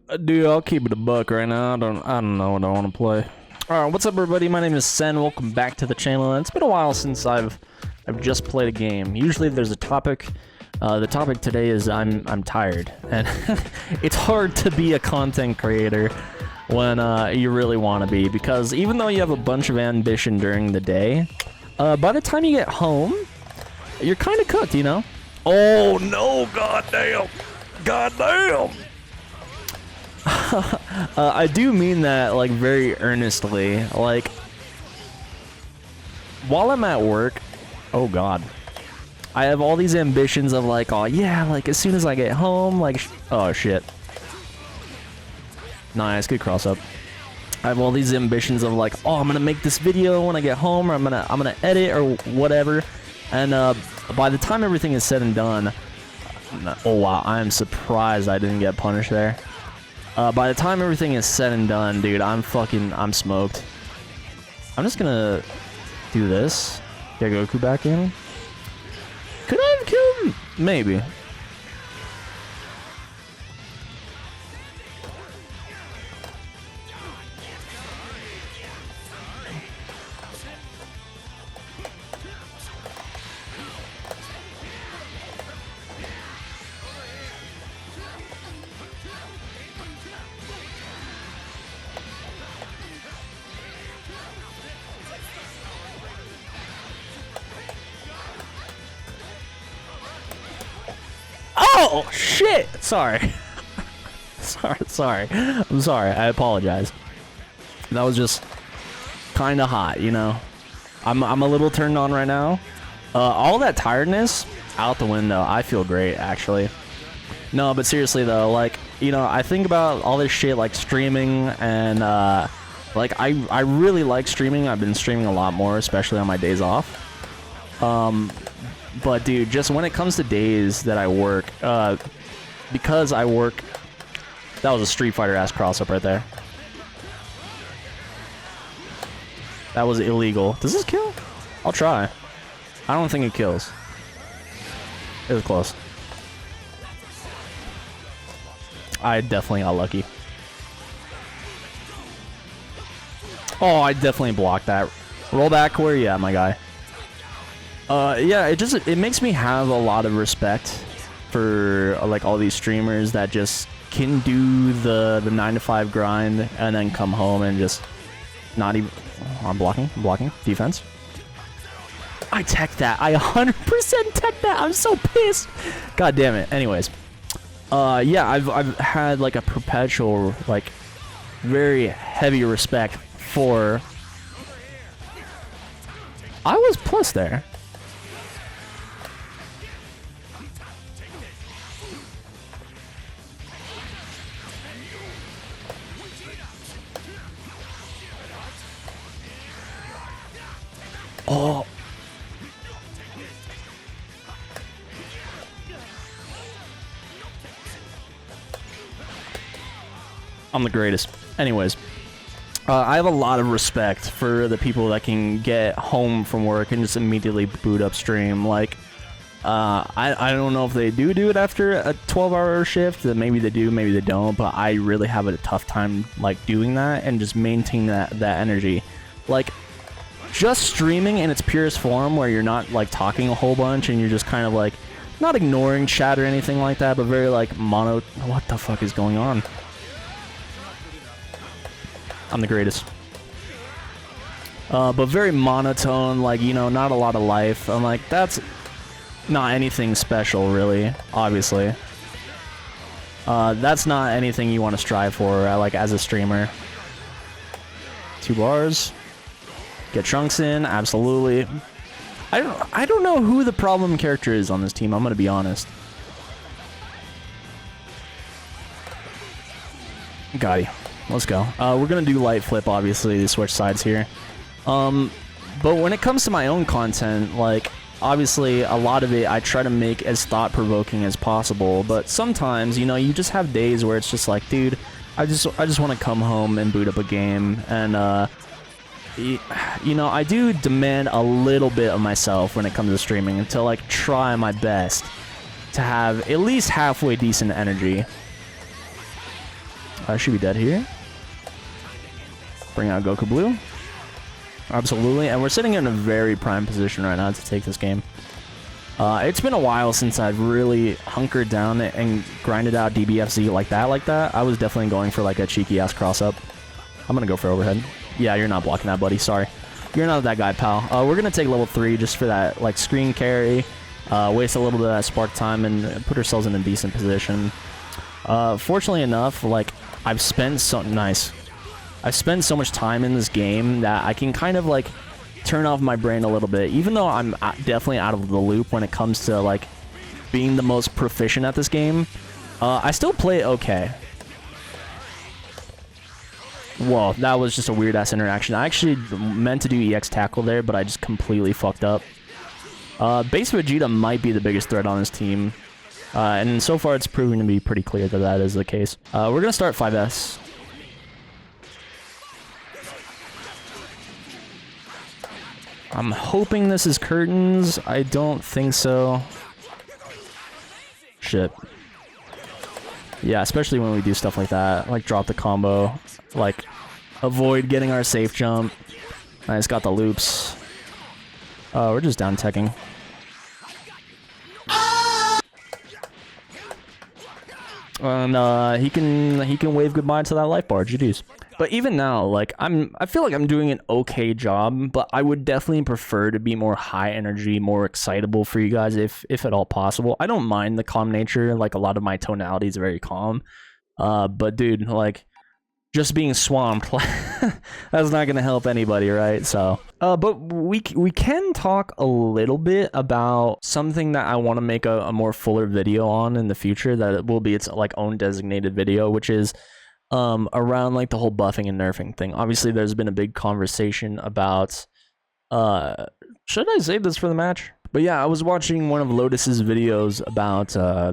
Dude, I'll keep it a buck right now. I don't know what I want to play. Alright, what's up everybody? My name is Sen. Welcome back to the channel. It's been a while since I've just played a game. Usually there's a topic. The topic today is I'm tired. And it's hard to be a content creator when you really want to be, because even though you have a bunch of ambition during the day, by the time you get home, you're kind of cooked, you know? Oh no, goddamn. Goddamn. I do mean that, like, very earnestly. Like, while I'm at work, oh god, I have all these ambitions of, like, oh yeah, like, as soon as I get home, like, oh shit. Nice, good cross up. I have all these ambitions of, like, oh, I'm gonna make this video when I get home, or I'm gonna edit or whatever, and by the time everything is said and done, oh wow, I am surprised I didn't get punished there. By the time everything is said and done, dude, I'm smoked. I'm just gonna do this. Get Goku back in. Could I have killed him? Maybe. Oh shit! Sorry. sorry. I'm sorry. I apologize. That was just kind of hot, you know. I'm a little turned on right now. All that tiredness out the window. I feel great, actually. No, but seriously though, like, you know, I think about all this shit like streaming, and like I really like streaming. I've been streaming a lot more, especially on my days off. But dude, just when it comes to days that I work, because I work, that was a Street Fighter ass cross up right there. That was illegal. Does this kill? I'll try. I don't think it kills. It was close. I definitely got lucky. Oh, I definitely blocked that. Roll back, where you at, my guy? Yeah, it makes me have a lot of respect for like all these streamers that just can do the 9-to-5 grind and then come home and just not even. Oh, I'm blocking defense. I tech that. I 100% tech that. I'm so pissed. God damn it. Anyways, yeah, I've had like a perpetual, like, very heavy respect for. I was plus there. Oh. I'm the greatest. Anyways, I have a lot of respect for the people that can get home from work and just immediately boot up stream. Like, I don't know if they do it after a 12-hour shift. Maybe they do, maybe they don't. But I really have a tough time like doing that and just maintaining that energy. Like, just streaming in its purest form, where you're not like talking a whole bunch and you're just kind of like not ignoring chat or anything like that, but very like mono. What the fuck is going on? I'm the greatest. But very monotone, like, you know, not a lot of life. I'm like, that's not anything special, really. Obviously, that's not anything you want to strive for, like, as a streamer. 2 bars. Get Trunks in, absolutely. I don't know who the problem character is on this team, I'm gonna be honest. Got you. Let's go. We're gonna do light flip, obviously, to switch sides here. But when it comes to my own content, like, obviously a lot of it I try to make as thought-provoking as possible, but sometimes, you know, you just have days where it's just like, dude, I just want to come home and boot up a game, and you know, I do demand a little bit of myself when it comes to streaming, and to like try my best to have at least halfway decent energy. I should be dead here. Bring out Goku Blue. Absolutely. And we're sitting in a very prime position right now to take this game. It's been a while since I've really hunkered down and grinded out DBFZ like that. I was definitely going for like a cheeky-ass cross-up. I'm going to go for overhead. Yeah, you're not blocking that, buddy. Sorry. You're not that guy, pal. We're going to take level 3 just for that like screen carry. Waste a little bit of that spark time and put ourselves in a decent position. Fortunately enough, like, I've spent so much time in this game that I can kind of like turn off my brain a little bit, even though I'm definitely out of the loop when it comes to like being the most proficient at this game. I still play it okay. Whoa, that was just a weird ass interaction. I actually meant to do EX tackle there, but I just completely fucked up. Base Vegeta might be the biggest threat on this team, and so far it's proven to be pretty clear that that is the case. We're gonna start 5S. I'm hoping this is curtains. I don't think so. Shit. Yeah, especially when we do stuff like that. Like drop the combo. Like avoid getting our safe jump. I just got the loops. We're just down teching. And he can wave goodbye to that life bar. GG's. But even now, like I feel like I'm doing an okay job, but I would definitely prefer to be more high energy, more excitable for you guys if at all possible. I don't mind the calm nature, like a lot of my tonality is very calm. But dude, like just being swamped, that's not gonna help anybody, right? So, but we can talk a little bit about something that I want to make a more fuller video on in the future. That it will be its like own designated video, which is around like the whole buffing and nerfing thing. Obviously, there's been a big conversation about should I save this for the match? But yeah, I was watching one of Lotus's videos about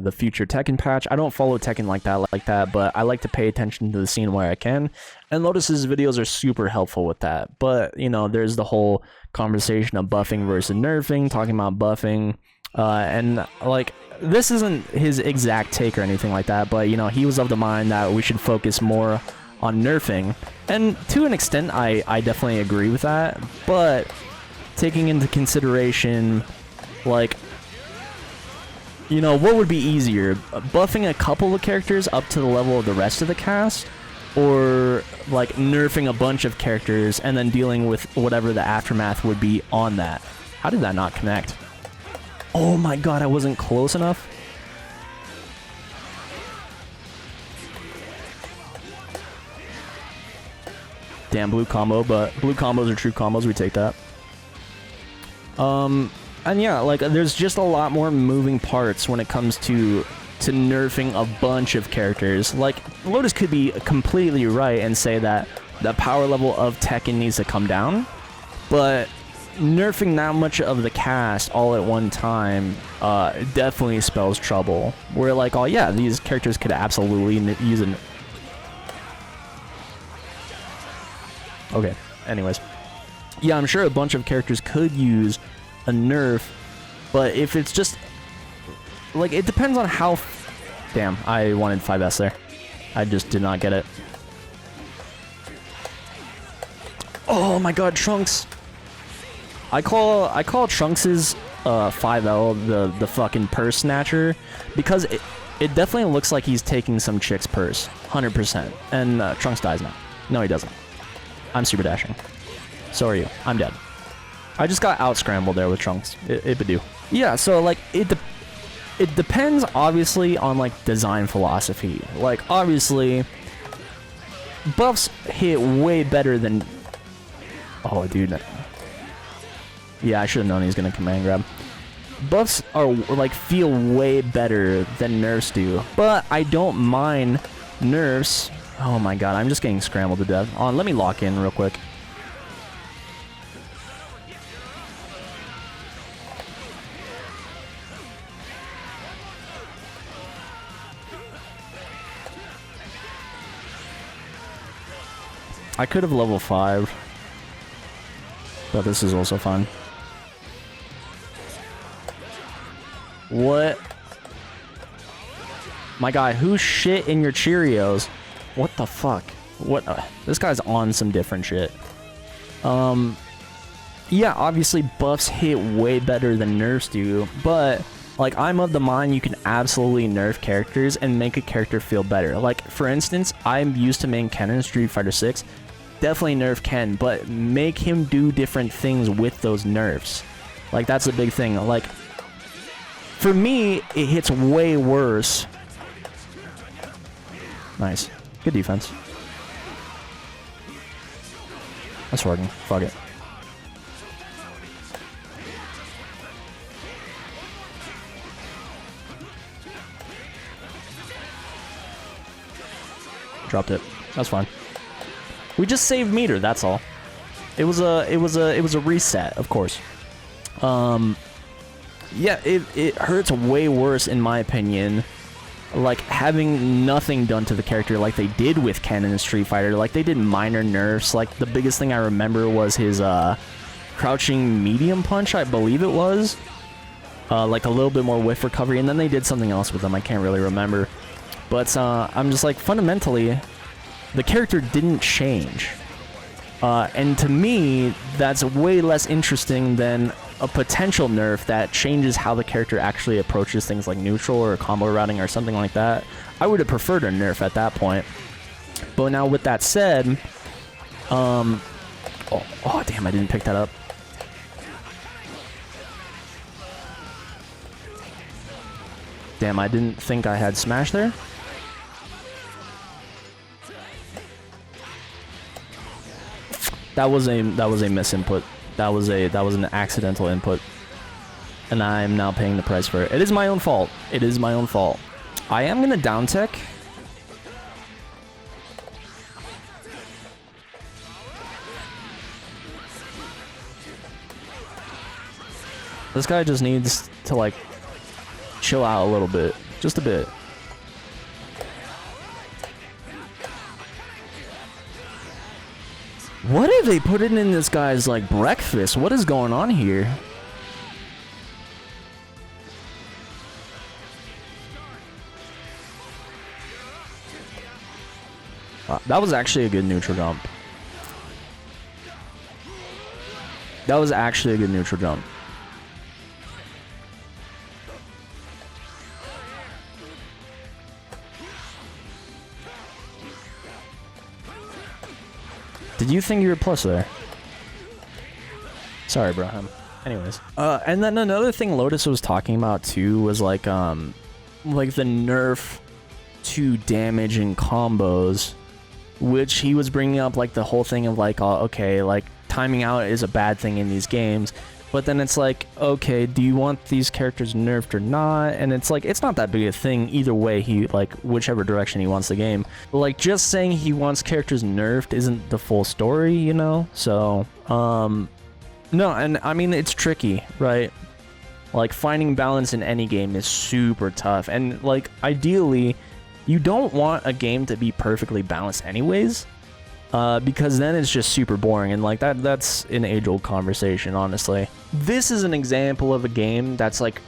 the future Tekken patch. I don't follow Tekken like that, but I like to pay attention to the scene where I can. And Lotus's videos are super helpful with that. But, you know, there's the whole conversation of buffing versus nerfing, talking about buffing. And, like, this isn't his exact take or anything like that, but, you know, he was of the mind that we should focus more on nerfing. And to an extent, I definitely agree with that. But taking into consideration, like, you know, what would be easier? Buffing a couple of characters up to the level of the rest of the cast? Or, like, nerfing a bunch of characters and then dealing with whatever the aftermath would be on that? How did that not connect? Oh my god, I wasn't close enough? Damn, blue combo, but blue combos are true combos, we take that. And yeah, like, there's just a lot more moving parts when it comes to nerfing a bunch of characters. Like, Lotus could be completely right and say that the power level of Tekken needs to come down, but nerfing that much of the cast all at one time definitely spells trouble. We're like, oh yeah, these characters could absolutely use an... Okay, anyways. Yeah, I'm sure a bunch of characters could use a nerf, but if it's just... Like, it depends on how... Damn, I wanted 5S there. I just did not get it. Oh my god, Trunks! I call Trunks's 5L the fucking purse snatcher because it definitely looks like he's taking some chick's purse, 100%. And Trunks dies now. No, he doesn't. I'm super dashing. So are you. I'm dead. I just got out scrambled there with Trunks. It would do. Yeah, so like it depends obviously on like design philosophy. Like obviously buffs hit way better than... Oh dude. Yeah, I should have known he was gonna command grab. Buffs are like feel way better than nerfs do, but I don't mind nerfs. Oh my god, I'm just getting scrambled to death. Let me lock in real quick. I could have level 5, but this is also fun. What? My guy, who shit in your Cheerios? What the fuck? What? This guy's on some different shit. Yeah, obviously buffs hit way better than nerfs do, but like I'm of the mind you can absolutely nerf characters and make a character feel better. Like for instance, I'm used to main Ken in Street Fighter 6. Definitely nerf Ken, but make him do different things with those nerfs. Like that's a big thing. Like for me, it hits way worse. Nice. Good defense. That's working. Fuck it. Dropped it. That's fine. We just saved meter, that's all. It was a reset, of course. Yeah, it hurts way worse in my opinion. Like having nothing done to the character like they did with Ken in Street Fighter. Like they did minor nerfs. Like the biggest thing I remember was his crouching medium punch, I believe it was. Like a little bit more whiff recovery, and then they did something else with them. I can't really remember. But I'm just like, fundamentally, the character didn't change. And to me, that's way less interesting than a potential nerf that changes how the character actually approaches things like neutral or combo routing or something like that. I would have preferred a nerf at that point. But now with that said, oh damn, I didn't pick that up. Damn, I didn't think I had smash there. That was a misinput. That was an accidental input, and I'm now paying the price for it. It is my own fault. It is my own fault. I am gonna down tech. This guy just needs to like chill out a little bit, just a bit. What have they put in this guy's like breakfast? What is going on here? That was actually a good neutral jump. That was actually a good neutral jump. Did you think you were plus there? Sorry, bro. Anyways. And then another thing Lotus was talking about too was like the nerf to damage and combos, which he was bringing up like the whole thing of like, okay, like timing out is a bad thing in these games. But then it's like, okay, do you want these characters nerfed or not? And it's like, it's not that big a thing either way. He like whichever direction he wants the game. But like just saying he wants characters nerfed isn't the full story, you know? So, no, and I mean, it's tricky, right? Like finding balance in any game is super tough. And like ideally, you don't want a game to be perfectly balanced anyways. Because then it's just super boring, and like that's an age-old conversation, honestly. This is an example of a game that's like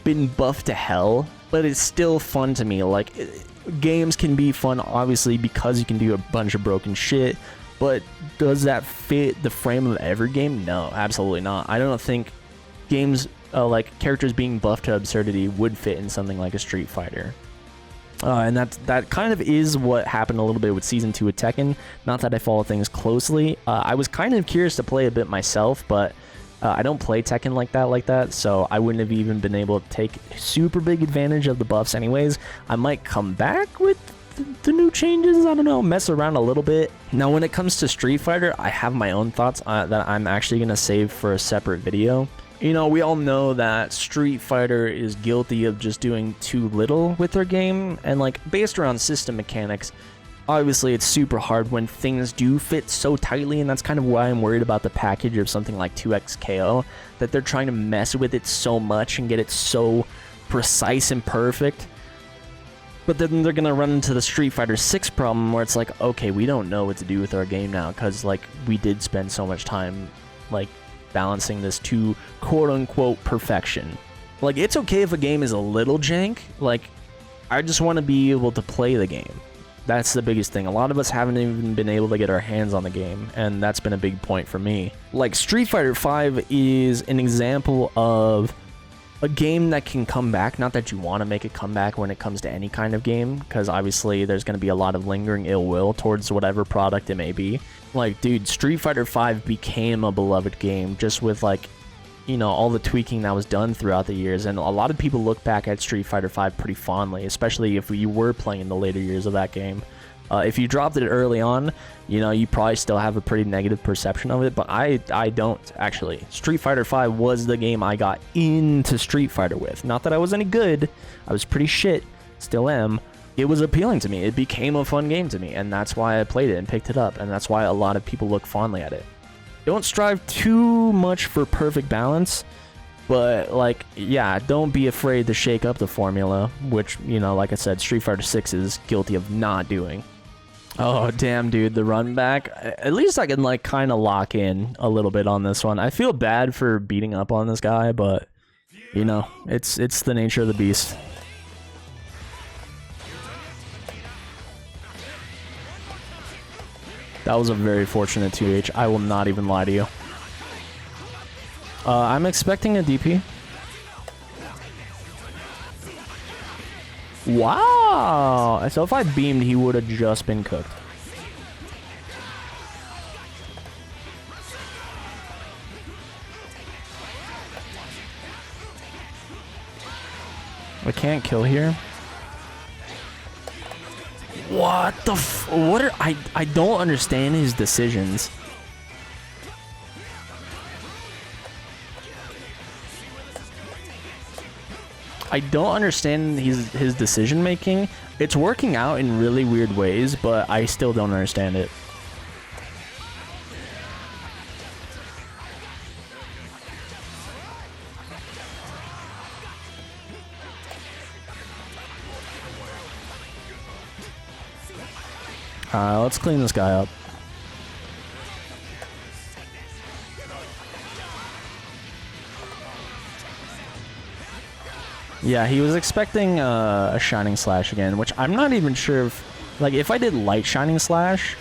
been buffed to hell, but it's still fun to me. Like games can be fun obviously because you can do a bunch of broken shit, but does that fit the frame of every game? No, absolutely not. I don't think games like characters being buffed to absurdity would fit in something like a Street Fighter. And that kind of is what happened a little bit with Season 2 of Tekken. Not that I follow things closely. I was kind of curious to play a bit myself, but I don't play Tekken like that, so I wouldn't have even been able to take super big advantage of the buffs anyways. I might come back with the new changes, I don't know, mess around a little bit. Now, when it comes to Street Fighter, I have my own thoughts that I'm actually going to save for a separate video. You know, we all know that Street Fighter is guilty of just doing too little with their game, and like based around system mechanics, obviously it's super hard when things do fit so tightly, and that's kind of why I'm worried about the package of something like 2XKO, that they're trying to mess with it so much and get it so precise and perfect. But then they're gonna run into the Street Fighter 6 problem where it's like, okay, we don't know what to do with our game now, because like we did spend so much time like balancing this to quote-unquote perfection. Like, it's okay if a game is a little jank. Like, I just want to be able to play the game. That's the biggest thing. A lot of us haven't even been able to get our hands on the game, and that's been a big point for me. Like, Street Fighter V is an example of a game that can come back. Not that you want to make a comeback when it comes to any kind of game, because obviously there's going to be a lot of lingering ill will towards whatever product it may be. Like, dude, Street Fighter V became a beloved game just with, like, you know, all the tweaking that was done throughout the years, and a lot of people look back at Street Fighter V pretty fondly, especially if you were playing in the later years of that game. If you dropped it early on, you know, you probably still have a pretty negative perception of it, but I don't, actually. Street Fighter V was the game I got into Street Fighter with. Not that I was any good, I was pretty shit, still am. It was appealing to me, it became a fun game to me, and that's why I played it and picked it up, and that's why a lot of people look fondly at it. Don't strive too much for perfect balance, but, like, yeah, don't be afraid to shake up the formula, which, you know, like I said, Street Fighter 6 is guilty of not doing. Oh, damn, dude, the run back. At least I can, like, kind of lock in a little bit on this one. I feel bad for beating up on this guy, but, you know, it's the nature of the beast. That was a very fortunate 2H. I will not even lie to you. I'm expecting a DP. Wow! So if I beamed, he would have just been cooked. I can't kill here. What the what are I don't understand his decisions. I don't understand his decision making. It's working out in really weird ways, but I still don't understand it. Let's clean this guy up. Yeah, he was expecting a Shining Slash again, which I'm not even sure if... Like, if I did Light Shining Slash,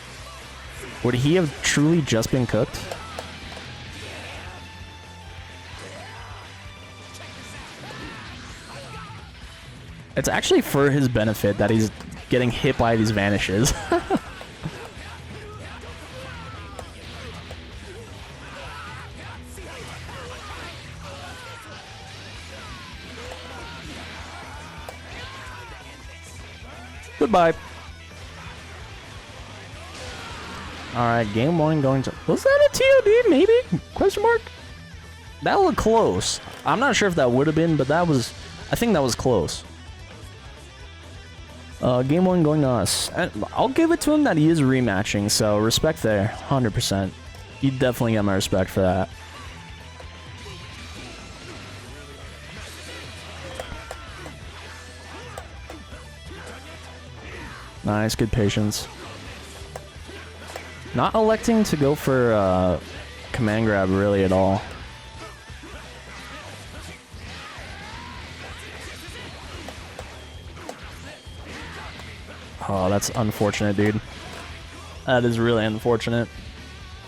would he have truly just been cooked? It's actually for his benefit that he's getting hit by these vanishes. Goodbye. Alright, game one going to... Was that a TOD, maybe? Question mark? That looked close. I'm not sure if that would have been, but that was... I think that was close. Game one going to us. And I'll give it to him that he is rematching, so respect there. 100%. You definitely get my respect for that. Nice, good patience. Not electing to go for command grab really at all. Oh, that's unfortunate, dude. That is really unfortunate.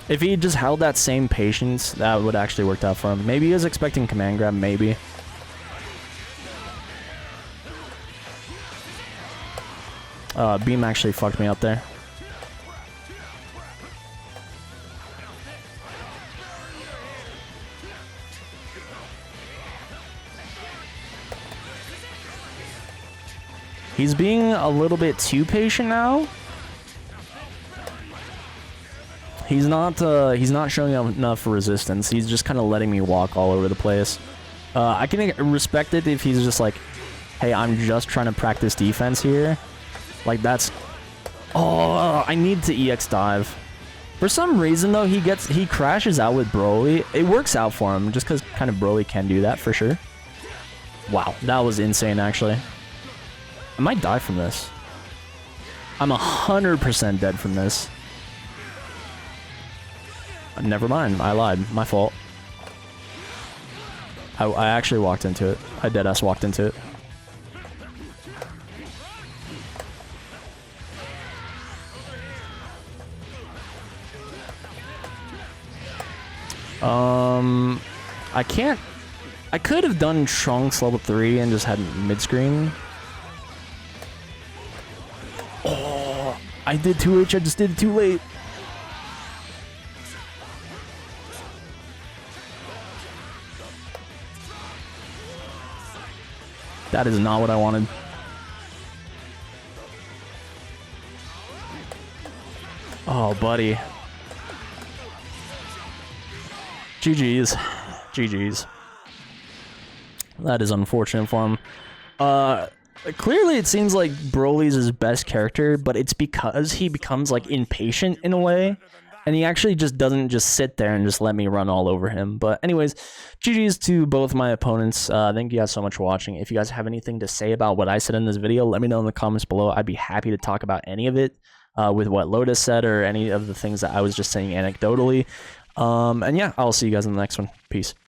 If he just held that same patience, that would actually worked out for him. Maybe he was expecting command grab, maybe. Beam actually fucked me up there. He's being a little bit too patient now. He's not showing enough resistance. He's just kind of letting me walk all over the place. I can respect it if he's just like, hey, I'm just trying to practice defense here. Like, that's... Oh, I need to EX dive. For some reason, though, he crashes out with Broly. It works out for him, just because kind of Broly can do that, for sure. Wow, that was insane, actually. I might die from this. I'm 100% dead from this. Never mind, I lied. My fault. I actually walked into it. I deadass walked into it. I can't. I could have done Trunks level 3 and just had mid-screen. Oh, I did 2H, I just did it too late. That is not what I wanted. Oh, buddy. GG's. GG's. That is unfortunate for him. Clearly it seems like Broly's his best character, but it's because he becomes, like, impatient in a way. And he actually just doesn't just sit there and just let me run all over him. But anyways, GG's to both my opponents. Thank you guys so much for watching. If you guys have anything to say about what I said in this video, let me know in the comments below. I'd be happy to talk about any of it with what Lotus said or any of the things that I was just saying anecdotally. And yeah, I'll see you guys in the next one. Peace.